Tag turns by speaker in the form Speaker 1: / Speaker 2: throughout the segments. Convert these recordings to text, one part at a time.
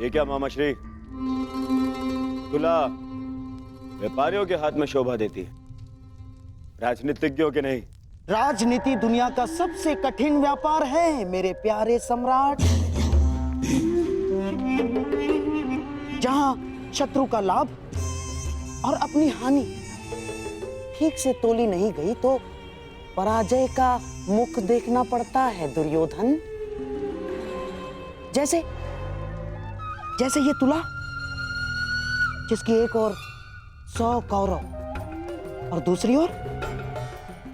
Speaker 1: ये क्या मामा श्री? तुला व्यापारियों के हाथ में शोभा देती है, राजनीतिज्ञों के नहीं।
Speaker 2: राजनीति दुनिया का सबसे कठिन व्यापार है मेरे प्यारे सम्राट। जहां शत्रु का लाभ और अपनी हानि ठीक से तोली नहीं गई तो पराजय का मुख देखना पड़ता है दुर्योधन। जैसे जैसे ये तुला, जिसकी एक ओर 100 कौरव और दूसरी ओर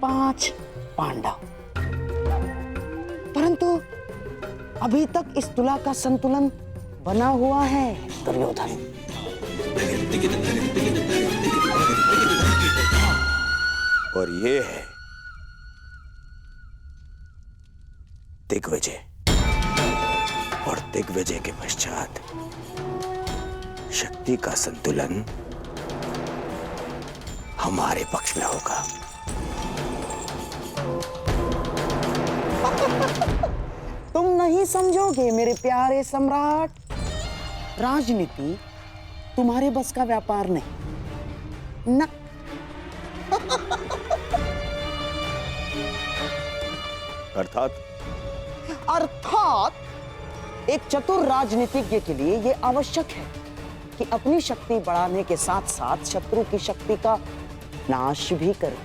Speaker 2: 5 पांडव, परंतु अभी तक इस तुला का संतुलन बना हुआ है दुर्योधन।
Speaker 1: और ये है दिग्विजय, और दिग्विजय के पश्चात शक्ति का संतुलन हमारे पक्ष में होगा।
Speaker 2: तुम नहीं समझोगे मेरे प्यारे सम्राट। राजनीति तुम्हारे बस का व्यापार नहीं ना। अर्थात एक चतुर राजनीतिज्ञ के लिए यह आवश्यक है कि अपनी शक्ति बढ़ाने के साथ साथ शत्रु की शक्ति का नाश भी करे।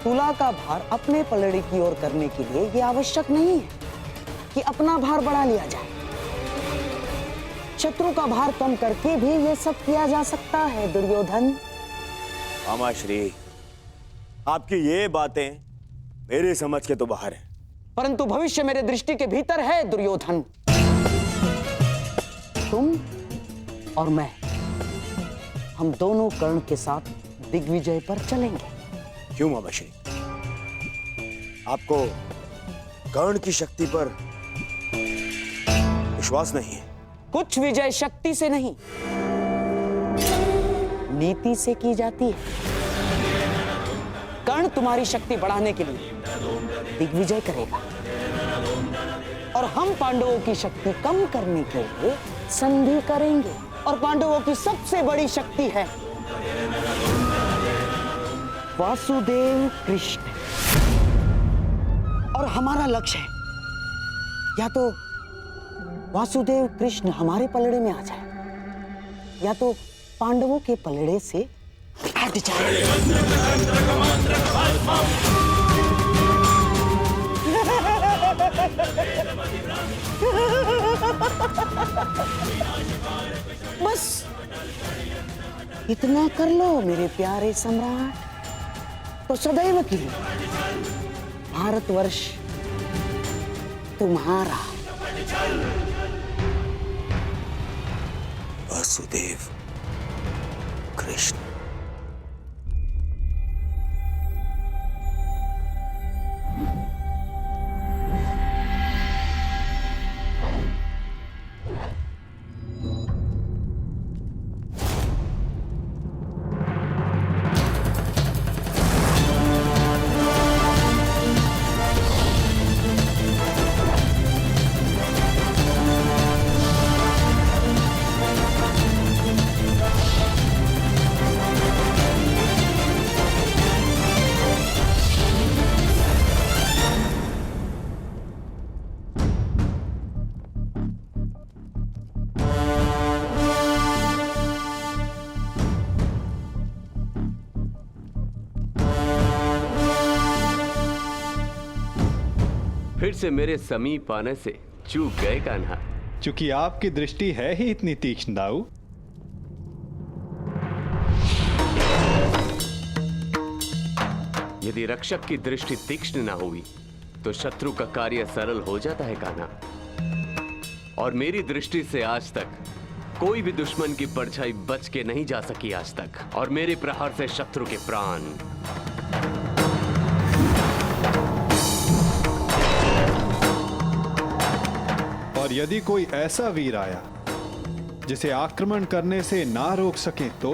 Speaker 2: तुला का भार अपने पलड़े की ओर करने के लिए यह आवश्यक नहीं है कि अपना भार बढ़ा लिया जाए। शत्रु का भार कम करके भी यह सब किया जा सकता है दुर्योधन।
Speaker 1: मामा श्री, आपकी ये बातें मेरे समझ के तो बाहर है।
Speaker 2: परंतु भविष्य मेरे दृष्टि के भीतर है दुर्योधन। तुम और मैं, हम दोनों कर्ण के साथ दिग्विजय पर चलेंगे।
Speaker 1: क्यों मामा श्री? आपको कर्ण की शक्ति पर विश्वास नहीं है?
Speaker 2: कुछ विजय शक्ति से नहीं, नीति से की जाती है। कर्ण तुम्हारी शक्ति बढ़ाने के लिए दिग्विजय करेगा और हम पांडवों की शक्ति कम करने के लिए संधि करेंगे। और पांडवों की सबसे बड़ी शक्ति है वासुदेव कृष्ण, और हमारा लक्ष्य है या तो वासुदेव कृष्ण हमारे पलड़े में आ जाए या तो पांडवों के पलड़े से हट जाए। बस इतना कर लो मेरे प्यारे सम्राट, तो सदैव के लिए भारतवर्ष तुम्हारा।
Speaker 1: वासुदेव कृष्ण।
Speaker 3: फिर से मेरे समीप आने से चूक गए कान्हा।
Speaker 4: चूंकि आपकी दृष्टि है ही इतनी तीक्ष्ण दाऊ।
Speaker 3: यदि रक्षक की दृष्टि तीक्ष्ण ना हुई तो शत्रु का कार्य सरल हो जाता है कान्हा। और मेरी दृष्टि से आज तक कोई भी दुश्मन की परछाई बच के नहीं जा सकी आज तक, और मेरे प्रहार से शत्रु के प्राण।
Speaker 4: और यदि कोई ऐसा वीर आया जिसे आक्रमण करने से ना रोक सके तो?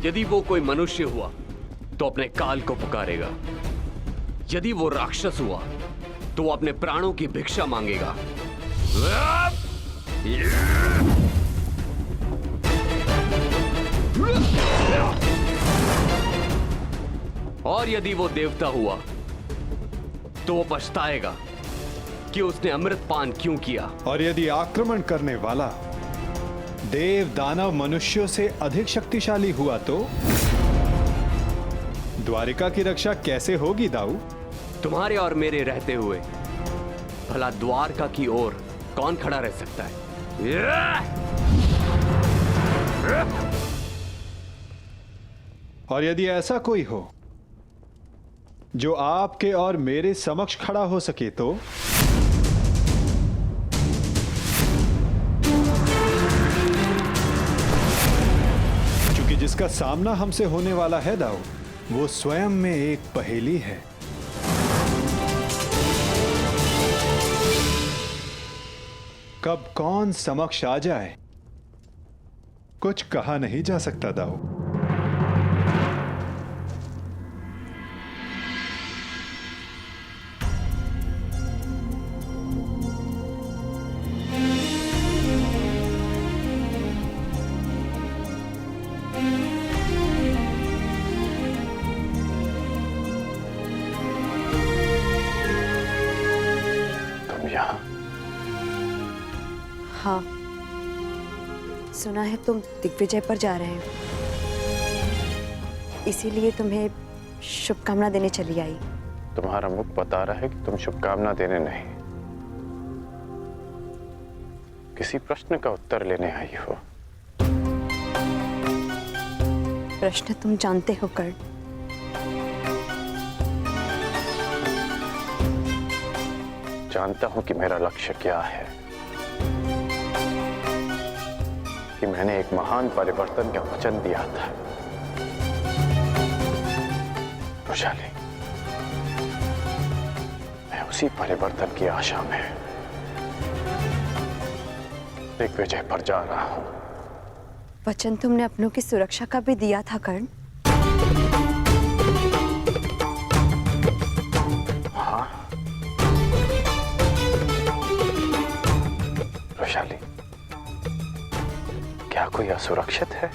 Speaker 3: यदि वो कोई मनुष्य हुआ तो अपने काल को पुकारेगा। यदि वो राक्षस हुआ तो वो अपने प्राणों की भिक्षा मांगेगा। और यदि वो देवता हुआ तो वो पछताएगा कि उसने अमृत पान क्यों किया।
Speaker 4: और यदि आक्रमण करने वाला देव दानव मनुष्यों से अधिक शक्तिशाली हुआ तो द्वारिका की रक्षा कैसे होगी दाऊ?
Speaker 3: तुम्हारे और मेरे रहते हुए भला द्वारका की ओर कौन खड़ा रह सकता है?
Speaker 4: और यदि ऐसा कोई हो जो आपके और मेरे समक्ष खड़ा हो सके तो? क्योंकि जिसका सामना हमसे होने वाला है दाऊ, वो स्वयं में एक पहेली है। कब कौन समक्ष आ जाए कुछ कहा नहीं जा सकता दाऊ।
Speaker 5: हाँ, सुना है तुम दिग्विजय पर जा रहे हो, इसीलिए तुम्हें शुभकामना देने चली आई।
Speaker 6: तुम्हारा मुख बता रहा है कि तुम शुभकामना देने नहीं, किसी प्रश्न का उत्तर लेने आई हो।
Speaker 5: प्रश्न तुम जानते हो कर्ण।
Speaker 6: जानता हूं कि मेरा लक्ष्य क्या है, कि मैंने एक महान परिवर्तन का वचन दिया था। वैशाली, मैं उसी परिवर्तन की आशा में दिग्विजय पर जा रहा हूं।
Speaker 5: वचन तुमने अपनों की सुरक्षा का भी दिया था कर्ण।
Speaker 6: हाँ वैशाली, क्या कोई असुरक्षित है?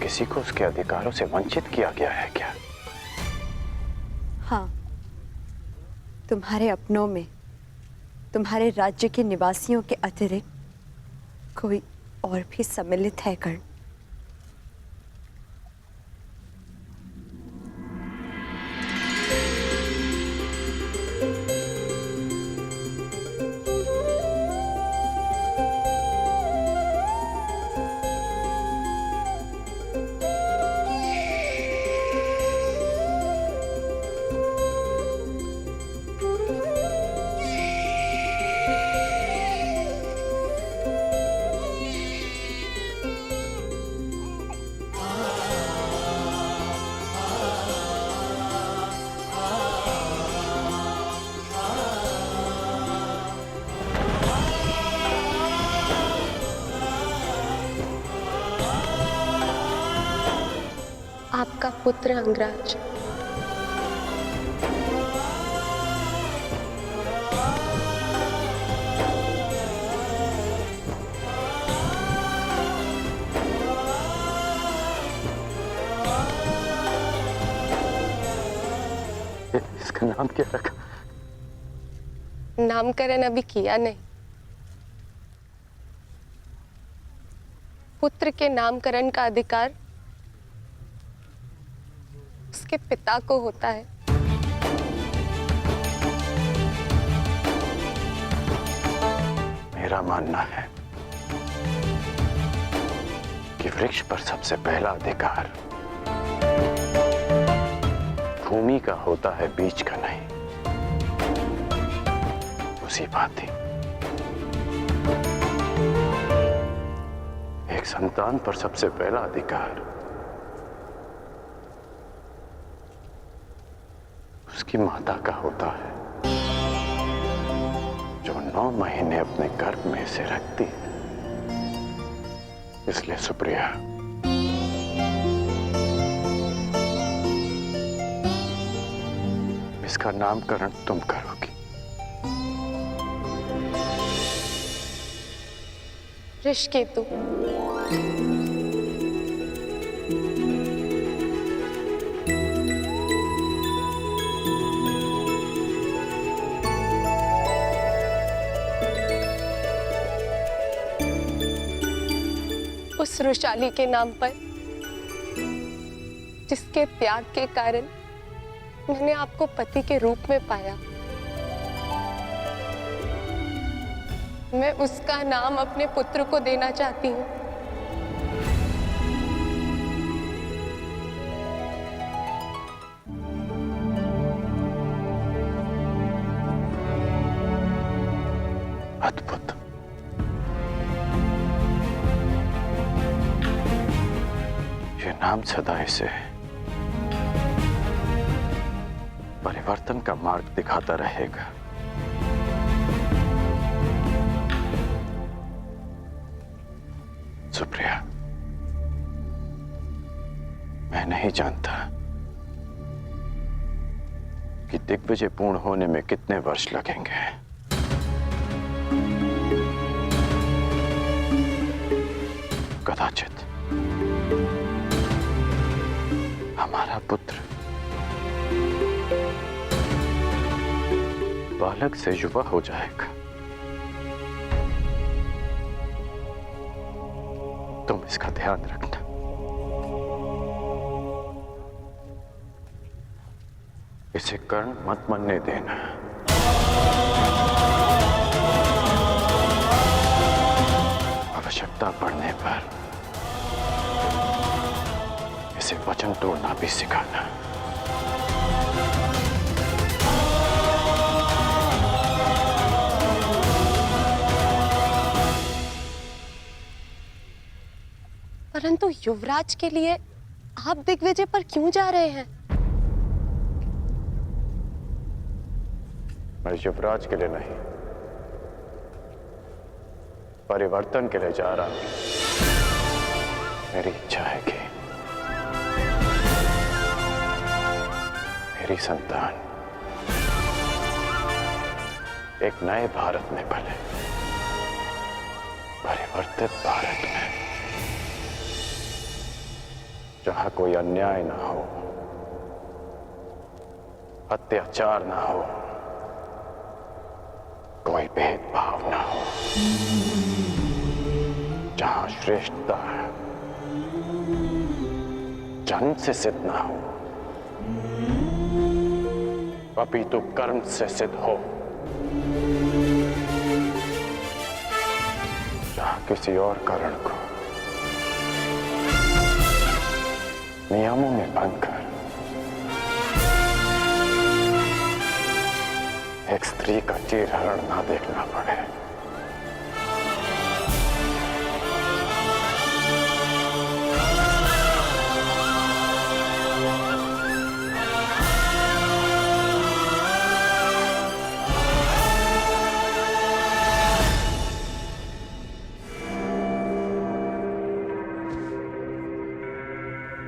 Speaker 6: किसी को उसके अधिकारों से वंचित किया गया है क्या?
Speaker 5: हाँ, तुम्हारे अपनों में तुम्हारे राज्य के निवासियों के अतिरिक्त कोई और भी सम्मिलित है कर्ण।
Speaker 7: आपका पुत्र अंगराज।
Speaker 6: इसका नाम क्या रखा?
Speaker 7: नामकरण अभी किया नहीं। पुत्र के नामकरण का अधिकार उसके पिता को होता है।
Speaker 6: मेरा मानना है कि वृक्ष पर सबसे पहला अधिकार भूमि का होता है, बीज का नहीं। उसी बात ही एक संतान पर सबसे पहला अधिकार उसकी माता का होता है, जो 9 महीने अपने गर्भ में से रखती है। इसलिए सुप्रिया, इसका नामकरण तुम करोगी।
Speaker 7: ऋषिकेतु। उस वृषाली के नाम पर जिसके त्याग के कारण मैंने आपको पति के रूप में पाया, मैं उसका नाम अपने पुत्र को देना चाहती हूँ।
Speaker 6: अद्भुत। ये नाम सदा इसे परिवर्तन का मार्ग दिखाता रहेगा। सुप्रिया, मैं नहीं जानता कि दिग्विजय पूर्ण होने में कितने वर्ष लगेंगे, कदाचित हमारा पुत्र बालक से युवा हो जाएगा। तुम इसका ध्यान रखना। इसे कर्ण मत मनने देना। आवश्यकता पड़ने पर इसे वचन तोड़ना भी सिखाना।
Speaker 7: परंतु युवराज के लिए आप दिग्विजय पर क्यों जा रहे हैं?
Speaker 6: मैं युवराज के लिए नहीं, परिवर्तन के लिए जा रहा हूं। मेरी इच्छा है कि मेरी संतान एक नए भारत में पले, परिवर्तित भारत में, जहां कोई अन्याय ना हो, अत्याचार ना हो, कोई भेदभाव ना हो, जहां श्रेष्ठता जन्म से सिद्ध ना हो, अपितु कर्म से सिद्ध हो, जहां किसी और कारण को नियमों में भंग कर एक स्त्री का चीरहरण ना देखना पड़े।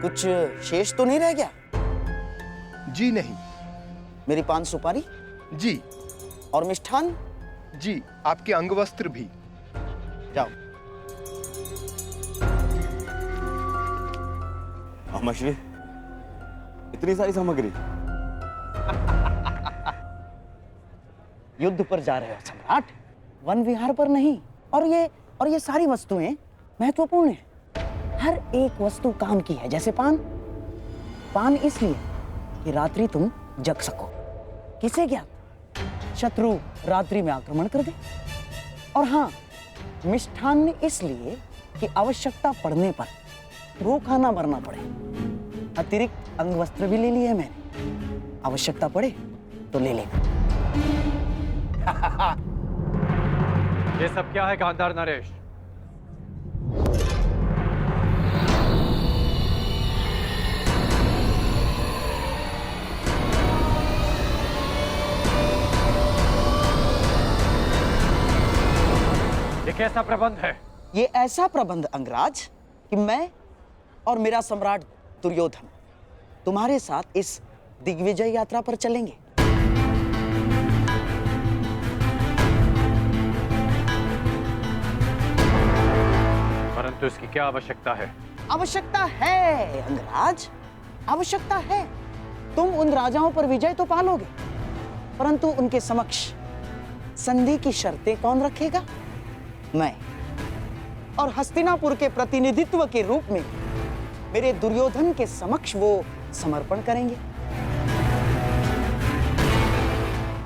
Speaker 2: कुछ शेष तो नहीं रह गया?
Speaker 8: जी नहीं।
Speaker 2: मेरी पान सुपारी
Speaker 8: जी।
Speaker 2: और मिष्ठान?
Speaker 8: जी, आपके अंगवस्त्र भी।
Speaker 2: जाओ।
Speaker 1: मछली, इतनी सारी सामग्री?
Speaker 2: युद्ध पर जा रहे हो सम्राट, वन विहार पर नहीं। और ये सारी वस्तुएं महत्वपूर्ण हैं। हर एक वस्तु काम की है। जैसे पान इसलिए कि रात्रि तुम जग सको। किसे ज्ञात शत्रु रात्रि में आक्रमण कर दे। और हाँ, मिष्ठान इसलिए कि आवश्यकता पड़ने पर भूखा ना मरना पड़े। अतिरिक्त अंगवस्त्र भी ले लिए मैंने, आवश्यकता पड़े तो ले लेना।
Speaker 9: ये सब क्या है गांधार नरेश? ये कैसा प्रबंध है?
Speaker 2: ये ऐसा प्रबंध अंगराज कि मैं और मेरा सम्राट दुर्योधन तुम्हारे साथ इस दिग्विजय यात्रा पर चलेंगे।
Speaker 9: परंतु इसकी क्या आवश्यकता है?
Speaker 2: आवश्यकता है अंगराज, आवश्यकता है। तुम उन राजाओं पर विजय तो पालोगे, परंतु उनके समक्ष संधि की शर्तें कौन रखेगा? मैं। और हस्तिनापुर के प्रतिनिधित्व के रूप में मेरे दुर्योधन के समक्ष वो समर्पण करेंगे।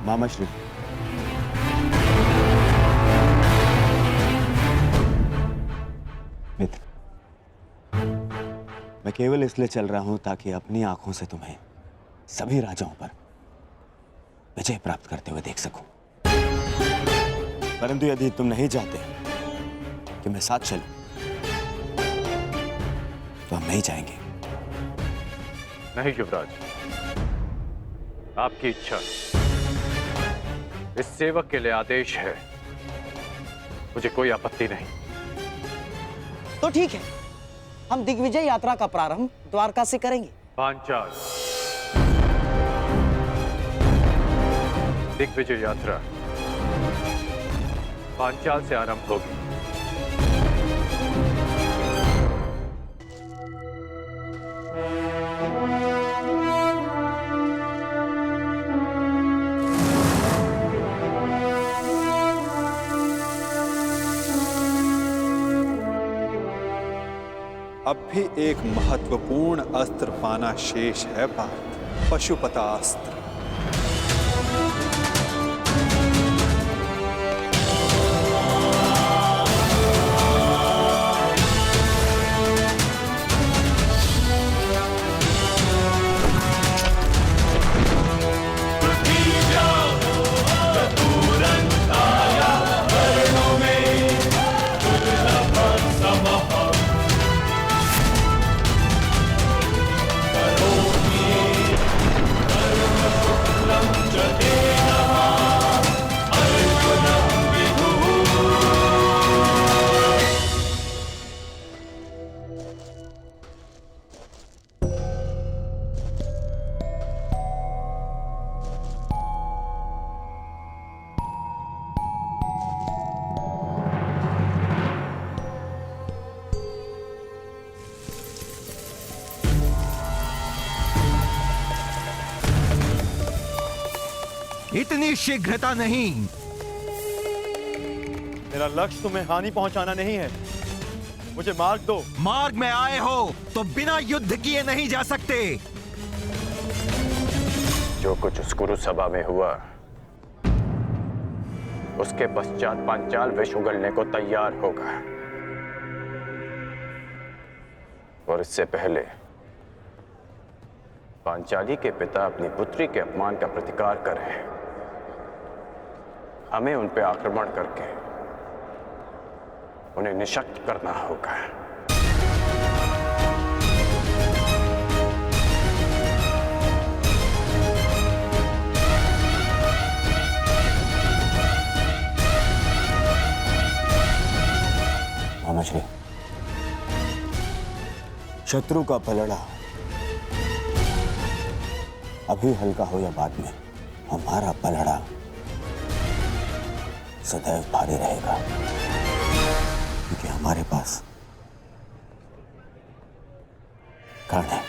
Speaker 1: मामाश्री, मित्र, मैं केवल इसलिए चल रहा हूं ताकि अपनी आंखों से तुम्हें सभी राजाओं पर विजय प्राप्त करते हुए देख सकूं। परंतु यदि तुम नहीं चाहते कि मैं साथ चलूं, तो हम नहीं जाएंगे।
Speaker 9: नहीं युवराज, आपकी इच्छा, इस सेवक के लिए आदेश है, मुझे कोई आपत्ति नहीं।
Speaker 2: तो ठीक है, हम दिग्विजय यात्रा का प्रारंभ द्वारका से करेंगे।
Speaker 9: पांचाल दिग्विजय यात्रा पांचाल से आरंभ होगी।
Speaker 4: अब भी एक महत्वपूर्ण अस्त्र पाना शेष है पार्थ, पशुपतास्त्र।
Speaker 10: इतनी शीघ्रता नहीं।
Speaker 1: मेरा लक्ष्य तुम्हें हानि पहुंचाना नहीं है, मुझे मार्ग दो।
Speaker 10: मार्ग में आए हो तो बिना युद्ध किए नहीं जा सकते।
Speaker 6: जो कुछ उस कुरु सभा में हुआ, उसके पश्चात पांचाल विष उगलने को तैयार होगा। और इससे पहले पांचाली के पिता अपनी पुत्री के अपमान का प्रतिकार करें, हमें उन पर आक्रमण करके उन्हें निशक्त करना होगा।
Speaker 1: मामाश्री, शत्रु का पलड़ा अभी हल्का हो या बाद में, हमारा पलड़ा सदैव भारी रहेगा, क्योंकि हमारे पास कर्ण है।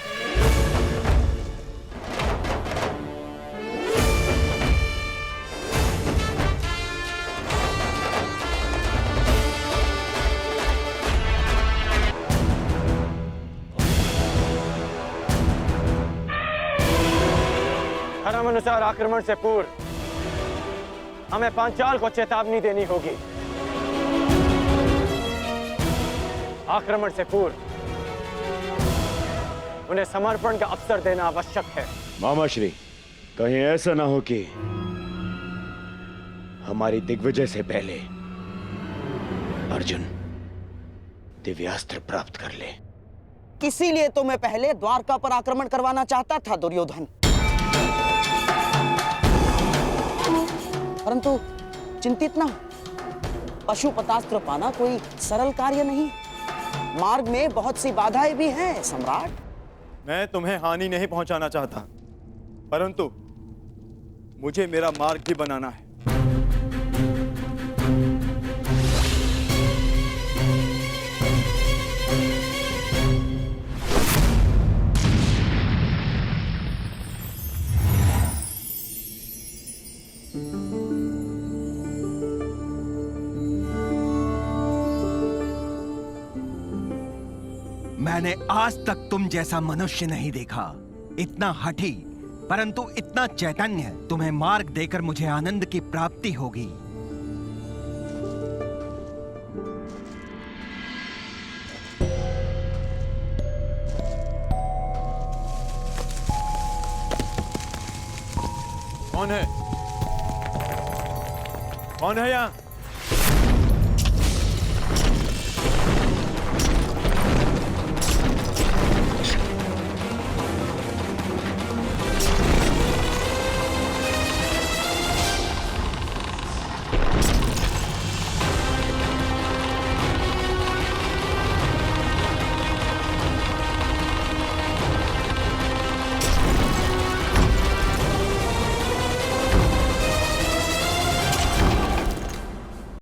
Speaker 11: धर्म अनुसार आक्रमण से पूर्व हमें पांचाल को चेतावनी देनी होगी। आक्रमण से पूर्व उन्हें समर्पण का अवसर देना आवश्यक है।
Speaker 1: मामाश्री, कहीं ऐसा ना हो कि हमारी दिग्विजय से पहले अर्जुन दिव्यास्त्र प्राप्त कर ले।
Speaker 2: इसीलिए तो मैं पहले द्वारका पर आक्रमण करवाना चाहता था दुर्योधन, परंतु चिंतित ना हो, पशुपतास्त्र पाना कोई सरल कार्य नहीं। मार्ग में बहुत सी बाधाएं भी हैं सम्राट।
Speaker 1: मैं तुम्हें हानि नहीं पहुंचाना चाहता, परंतु मुझे मेरा मार्ग भी बनाना है।
Speaker 10: मैंने आज तक तुम जैसा मनुष्य नहीं देखा, इतना हठी परंतु इतना चैतन्य। तुम्हें मार्ग देकर मुझे आनंद की प्राप्ति होगी।
Speaker 1: कौन है? कौन है यहाँ?